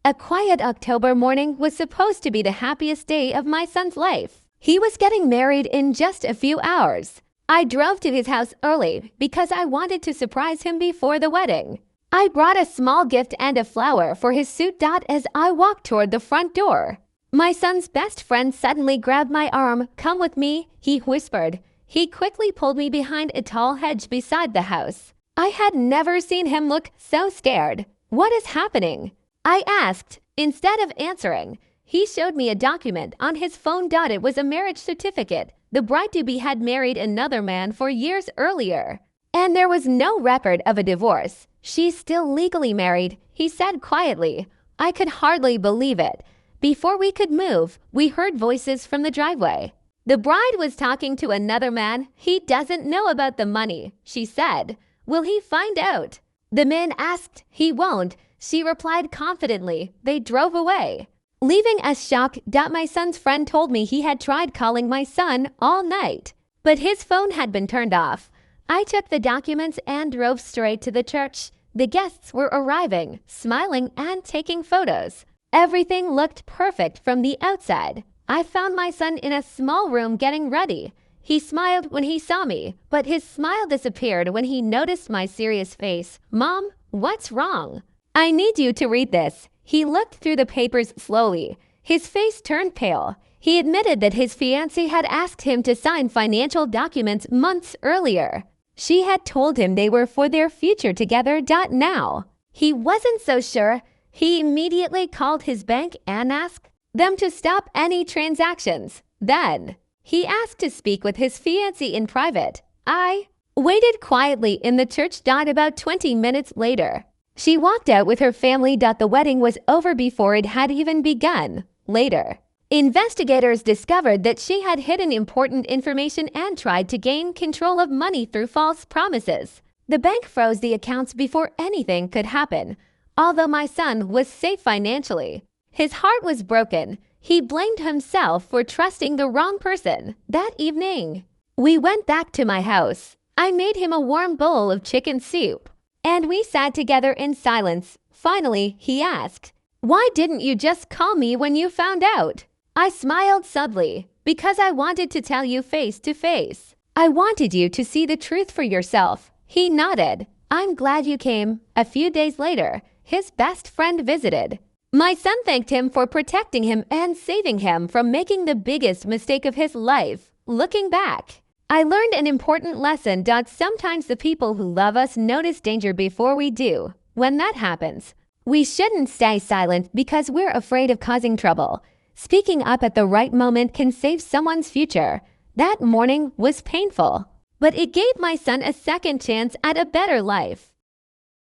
A quiet October morning was supposed to be the happiest day of my son's life. He was getting married in just a few hours. I drove to his house early because I wanted to surprise him before the wedding. I brought a small gift and a flower for his suit. As I walked toward the front door, my son's best friend suddenly grabbed my arm. "Come with me," he whispered. He quickly pulled me behind a tall hedge beside the house. I had never seen him look so scared. "What is happening?" I asked. Instead of answering, he showed me a document on his phone. It was a marriage certificate. The bride-to-be had married another man 4 years earlier, and there was no record of a divorce. "She's still legally married," he said quietly. I could hardly believe it. Before we could move, we heard voices from the driveway. "The bride was talking to another man. He doesn't know about the money," she said. "Will he find out?" The man asked. "He won't," she replied confidently. They drove away, leaving us shocked. My son's friend told me he had tried calling my son all night, but his phone had been turned off. I took the documents and drove straight to the church. The guests were arriving, smiling and taking photos. Everything looked perfect from the outside. I found my son in a small room getting ready. He smiled when he saw me, but his smile disappeared when he noticed my serious face. "Mom, what's wrong?" "I need you to read this." He looked through the papers slowly. His face turned pale. He admitted that his fiancée had asked him to sign financial documents months earlier. She had told him they were for their future together. Now, he wasn't so sure. He immediately called his bank and asked them to stop any transactions. Then, he asked to speak with his fiancée in private. I waited quietly in the church. About 20 minutes later, she walked out with her family. The wedding was over before it had even begun. Later, investigators discovered that she had hidden important information and tried to gain control of money through false promises. The bank froze the accounts before anything could happen. Although my son was safe financially, his heart was broken. He blamed himself for trusting the wrong person. That evening, we went back to my house. I made him a warm bowl of chicken soup, and we sat together in silence. Finally, he asked, "Why didn't you just call me when you found out?" I smiled subtly. "Because I wanted to tell you face to face. I wanted you to see the truth for yourself." He nodded. "I'm glad you came." A few days later, his best friend visited. My son thanked him for protecting him and saving him from making the biggest mistake of his life. Looking back, I learned an important lesson. Sometimes the people who love us notice danger before we do. When that happens, we shouldn't stay silent because we're afraid of causing trouble. Speaking up at the right moment can save someone's future. That morning was painful, but it gave my son a second chance at a better life.